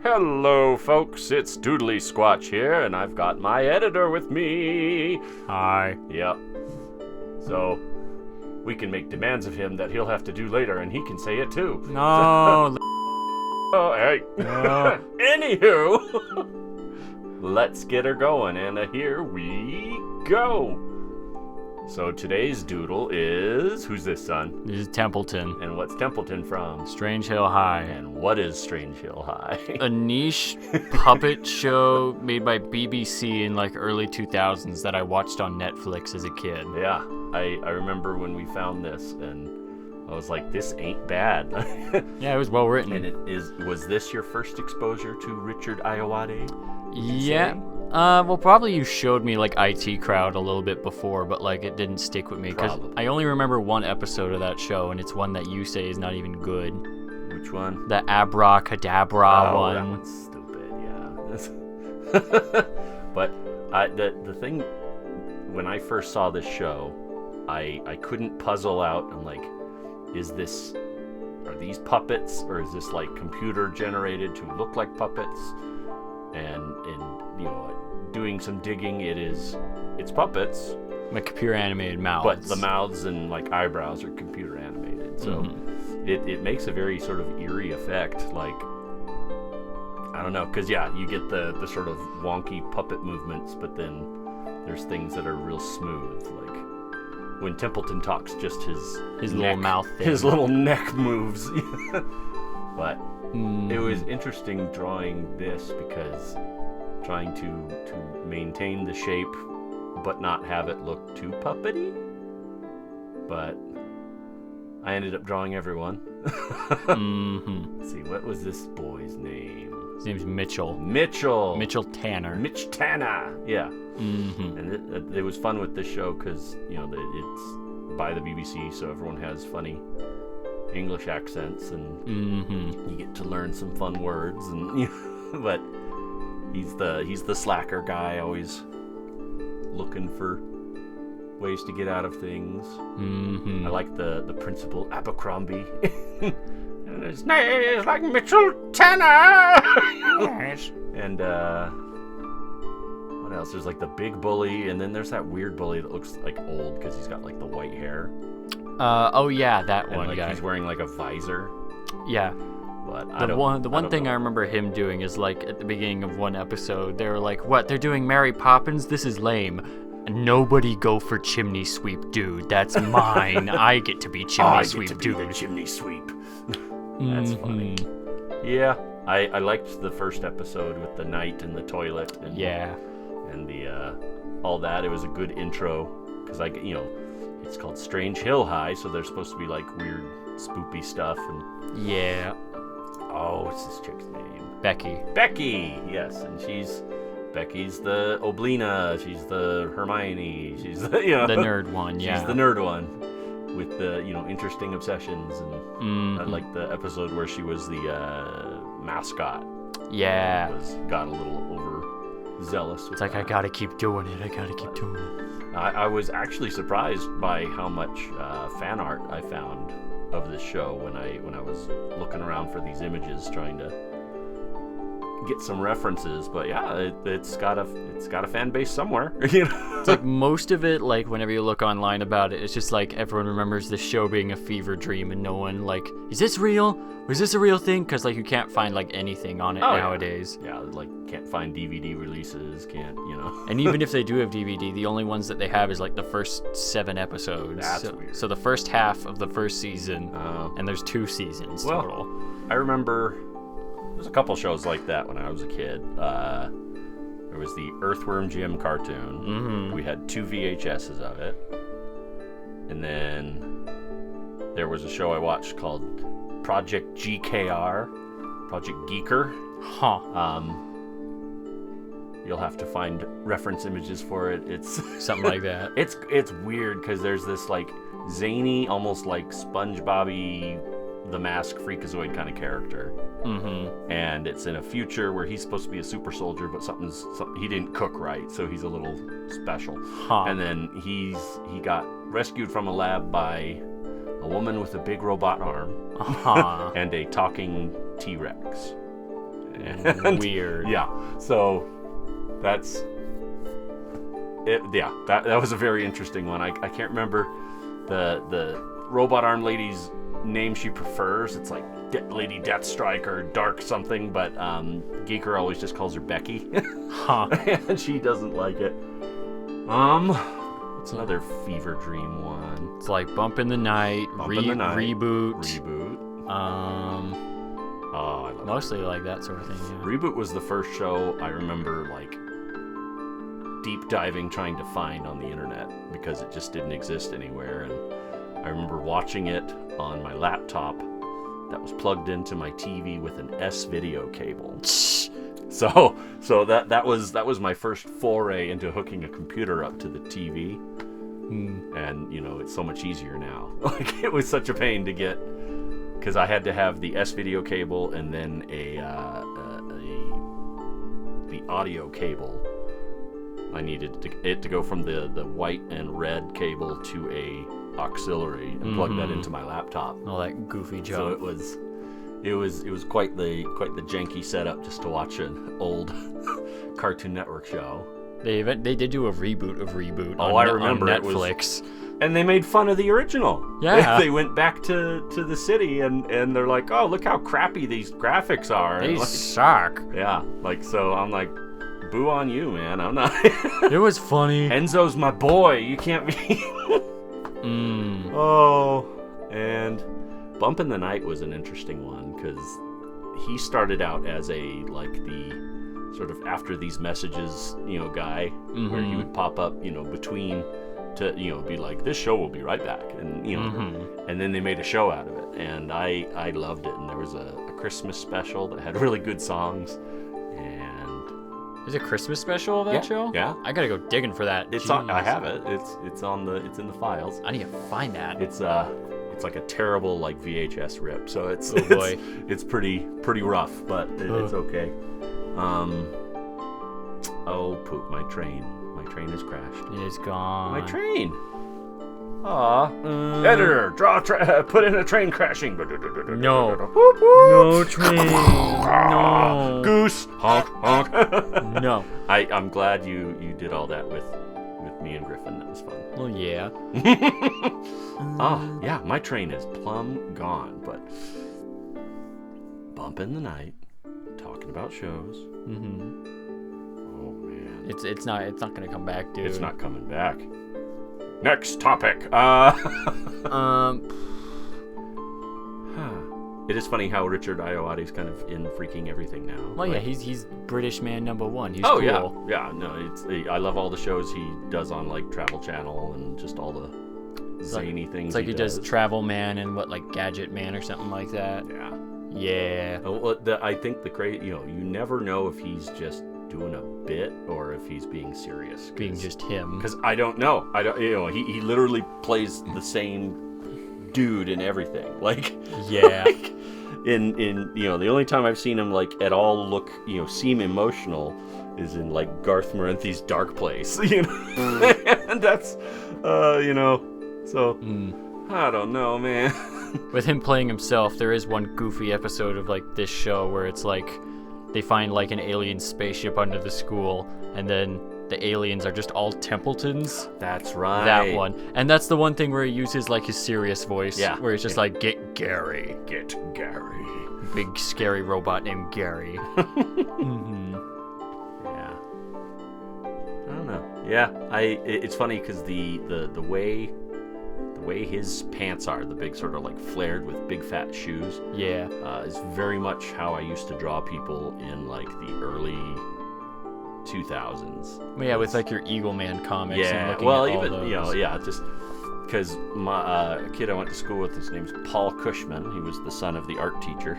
Hello, folks. It's Doodly Squatch here, and I've got my editor with me. Hi. Yep. So, we can make demands of him that he'll have to do later, and he can say it too. No. Oh, hey. No. Anywho, let's get her going, and here we go. So today's doodle is... Who's this, son? This is Templeton. And what's Templeton from? Strange Hill High. And what is Strange Hill High? A niche puppet show made by BBC in like early 2000s that I watched on Netflix as a kid. Yeah, I remember when we found this, and I was like, this ain't bad. Yeah, it was well written. And was this your first exposure to Richard Ayoade? Yeah. Well, probably you showed me like IT Crowd a little bit before, but like it didn't stick with me because I only remember one episode of that show, and it's one that you say is not even good. Which one? The Abracadabra one. That one's stupid. Yeah. But the thing, when I first saw this show, I couldn't puzzle out. I'm like, are these puppets, or is this like computer generated to look like puppets? And you know, doing some digging, it's puppets. Like computer animated mouths. But the mouths and like eyebrows are computer animated. So it makes a very sort of eerie effect. Like, I don't know, because yeah, you get the sort of wonky puppet movements, but then there's things that are real smooth. Like when Templeton talks, just his little mouth thing. His little neck moves. But it was interesting drawing this because trying to maintain the shape but not have it look too puppety. But I ended up drawing everyone. Let's see, what was this boy's name? His name's Mitchell. Mitchell Tanner. Mitch Tanner, yeah. And it was fun with this show because, you know, it's by the BBC, so everyone has funny English accents, and you get to learn some fun words, and but he's the slacker guy, always looking for ways to get out of things. I like the principal Abercrombie. And his name is like Mitchell Tanner. Yes. And what else? There's like the big bully, and then there's that weird bully that looks like old because he's got like the white hair. Oh yeah, that and one like guy. He's wearing like a visor. Yeah. But the one thing I remember him doing is like at the beginning of one episode, they were like, "What? They're doing Mary Poppins? This is lame. Nobody go for chimney sweep, dude. That's mine. I get to be chimney sweep, get to dude. Be the chimney sweep." That's funny. Yeah, I liked the first episode with the night and the toilet. And, yeah. And the all that. It was a good intro because it's called Strange Hill High, so there's supposed to be like weird, spoopy stuff. And yeah. Oh, what's this chick's name? Becky, yes, and Becky's the Oblina. She's the Hermione. She's the the nerd one. Yeah, she's the nerd one with the interesting obsessions, and I like the episode where she was the mascot. Yeah, got a little overzealous. It's like that. I gotta keep doing it. I was actually surprised by how much fan art I found of this show when I was looking around for these images, trying to get some references. But yeah, it's got a fan base somewhere. It's like most of it, like whenever you look online about it, it's just like everyone remembers the show being a fever dream, and no one like, is this real? Was this a real thing? Because like you can't find like anything on it nowadays. Yeah, like can't find DVD releases, can't. And even if they do have DVD, the only ones that they have is like the first 7 episodes. That's weird. So the first half of the first season, and there's 2 seasons total. I remember there's a couple shows like that when I was a kid. There was the Earthworm Jim cartoon. We had 2 VHSs of it. And then there was a show I watched called Project GKR, Project Geeker. You'll have to find reference images for it. It's something like that. It's weird because there's this like zany, almost like SpongeBob-y, the Mask Freakazoid kind of character. And it's in a future where he's supposed to be a super soldier, but he didn't cook right, so he's a little special. And then he got rescued from a lab by a woman with a big robot arm and a talking T-Rex. And, Weird. Yeah. So that's it. Yeah, that was a very interesting one. I can't remember the robot arm lady's name she prefers. It's like Lady Deathstrike or Dark something, but Geeker always just calls her Becky. Huh. And she doesn't like it. What's another fever dream one? It's like Bump in the Night, Bump in the Night, Reboot. Reboot. I love mostly like that sort of thing. Yeah. Reboot was the first show I remember like deep diving trying to find on the internet because it just didn't exist anywhere, and I remember watching it on my laptop that was plugged into my TV with an S-video cable. So that was my first foray into hooking a computer up to the TV. And it's so much easier now. Like, it was such a pain to get, because I had to have the S-video cable and then the audio cable. I needed it to go from the white and red cable to a auxiliary and plug that into my laptop. All that goofy junk. So it was quite the janky setup just to watch an old Cartoon Network show. They did do a reboot of Reboot. Oh, I remember on Netflix. And they made fun of the original. Yeah. They went back to the city and they're like, oh, look how crappy these graphics are. They like, suck. Yeah, like, so I'm like, boo on you, man. I'm not. It was funny. Enzo's my boy. You can't be. Oh, and Bump in the Night was an interesting one because he started out as the sort of after these messages, guy, where he would pop up, between to, be like, this show will be right back. And, and then they made a show out of it. And I loved it. And there was a Christmas special that had really good songs. And there's a Christmas special of that show? Yeah. I gotta go digging for that. It's on, I have it. It's in the files. I need to find that. It's like a terrible like VHS rip. So it's boy. It's pretty rough, but it's okay. Oh poop, my train has crashed. It's gone. My train. Aw. Editor, put in a train crashing. No. Whoop, whoop. No train. No. Goose. Honk, honk. No. I'm glad you did all that with me and Griffin. That was fun. Well, yeah. Yeah, my train is plumb gone, but Bump in the Night, talking about shows. Oh man. It's not gonna come back, dude. It's not coming back. Next topic. It is funny how Richard Ayoade's kind of in freaking everything now. Well, yeah, he's British man #1. He's cool. Yeah. No, I love all the shows he does on like Travel Channel and just all the zany things. It's like he does Travel Man and Gadget Man or something like that. Yeah. Yeah. Well, I think the crazy, you never know if he's just doing a bit or if he's being serious. Being just him. Because I don't know. He literally plays the same dude in everything. Like, yeah. Like, in the only time I've seen him like at all seem emotional is in like Garth Marenthy's Dark Place. And that's so I don't know, man. With him playing himself, there is one goofy episode of like this show where it's like they find like an alien spaceship under the school, and then the aliens are just all Templetons. That's right. That one. And that's the one thing where he uses like his serious voice. Yeah. Where it's just like, get Gary. Get Gary. Big scary robot named Gary. Yeah. I don't know. Yeah. It's funny because the way his pants are, the big sort of like flared with big fat shoes. Yeah. Is very much how I used to draw people in like the early 2000s. Well, yeah, with like your Eagle Man comics. Yeah, and well, at all even those. just because my kid I went to school with, his name's Paul Cushman. He was the son of the art teacher,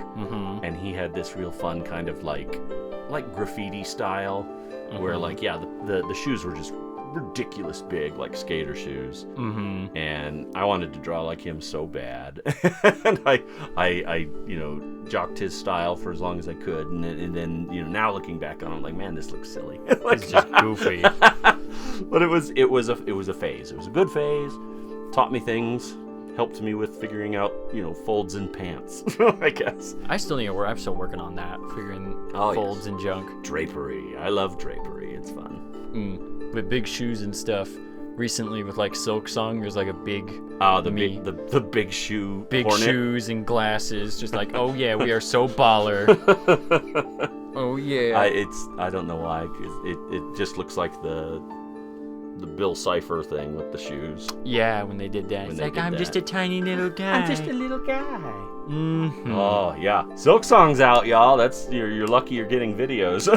and he had this real fun kind of like graffiti style, where like the shoes were just ridiculous big, like skater shoes, and I wanted to draw like him so bad, and I jocked his style for as long as I could, and then now looking back on it, I'm like, man, this looks silly. Like, It's just goofy. But it was a phase. It was a good phase. Taught me things, helped me with figuring out, folds in pants, I guess. I'm still working on that, figuring folds and junk. Drapery. I love drapery. It's fun. With big shoes and stuff. Recently, with like Silk Song, there's like a big the big shoe big hornet. Shoes and glasses, just like, oh yeah, we are so baller. Oh yeah. I don't know why. It just looks like the Bill Cipher thing with the shoes. Yeah, when they did that. It's like, I'm just a tiny little guy. I'm just a little guy. Mm-hmm. Oh yeah, Silk Song's out, y'all. That's you're lucky you're getting videos.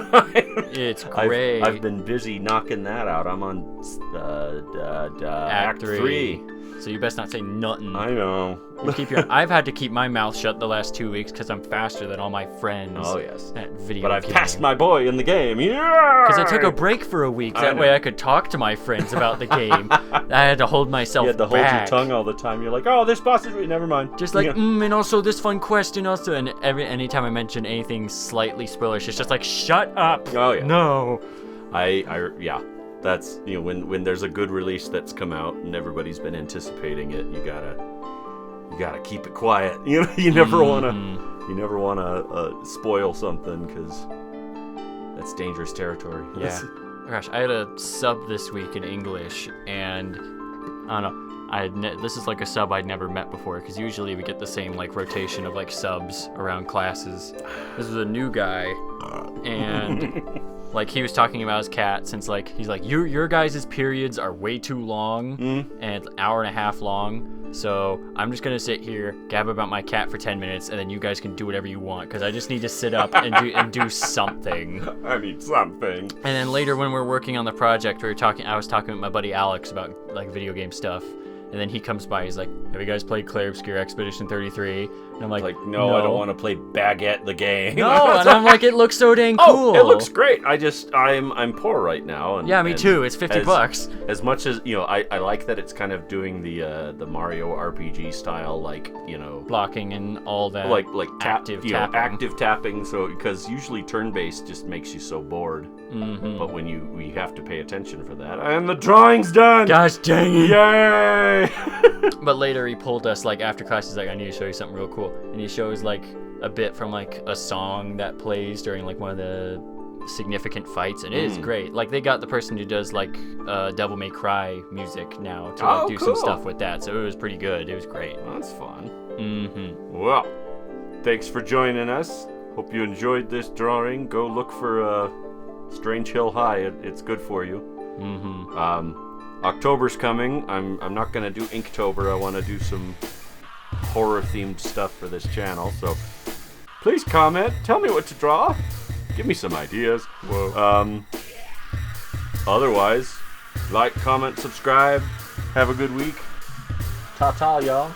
It's great. I've been busy knocking that out. I'm on Act 3. So you best not say nothing. I know. I've had to keep my mouth shut the last 2 weeks because I'm faster than all my friends. Oh yes. At video but I've game. passed my boy in the game. Yeah. Because I took a break for a week. That way I could talk to my friends about the game. I had to hold myself back. You had to hold your tongue all the time. You're like, oh, this boss is never mind. Just like, and also this fun quest, and also, and anytime I mention anything slightly spoilerish, it's just like, shut up. Oh yeah. No. Yeah. That's when there's a good release that's come out and everybody's been anticipating it, you gotta keep it quiet. You never wanna spoil something because that's dangerous territory. Yeah. Gosh, I had a sub this week in English, and I don't know. This is like a sub I'd never met before because usually we get the same like rotation of like subs around classes. This was a new guy, and. Like, he was talking about his cat since, like, he's like, your guys' periods are way too long, and it's an hour and a half long, so I'm just gonna sit here, gab about my cat for 10 minutes, and then you guys can do whatever you want, because I just need to sit up and do something. I need something. And then later when we're working on the project, I was talking with my buddy Alex about, like, video game stuff, and then he comes by, he's like, have you guys played Clair Obscur Expedition 33? And I'm like, no, I don't want to play Baguette the game. No, and I'm like, it looks so dang cool. It looks great. I'm poor right now. And, yeah, me too. It's $50. As much as, I like that it's kind of doing the Mario RPG style, like, blocking and all that. Like active tapping. Active tapping, so, because usually turn-based just makes you so bored. Mm-hmm. But when we have to pay attention for that. And the drawing's done! Gosh dang it! Yay! But later he pulled us, like, after class, he's like, I need to show you something real cool. And he shows, like, a bit from, like, a song that plays during, like, one of the significant fights, and it is great. Like, they got the person who does, like, Devil May Cry music now to, like, do some stuff with that, so it was pretty good. It was great. That's fun. Mm-hmm. Well, thanks for joining us. Hope you enjoyed this drawing. Go look for Strange Hill High. It's good for you. Mm-hmm. October's coming. I'm not gonna do Inktober. I want to do some horror-themed stuff for this channel. So please comment. Tell me what to draw. Give me some ideas. Whoa. Otherwise, like, comment, subscribe. Have a good week. Ta-ta, y'all.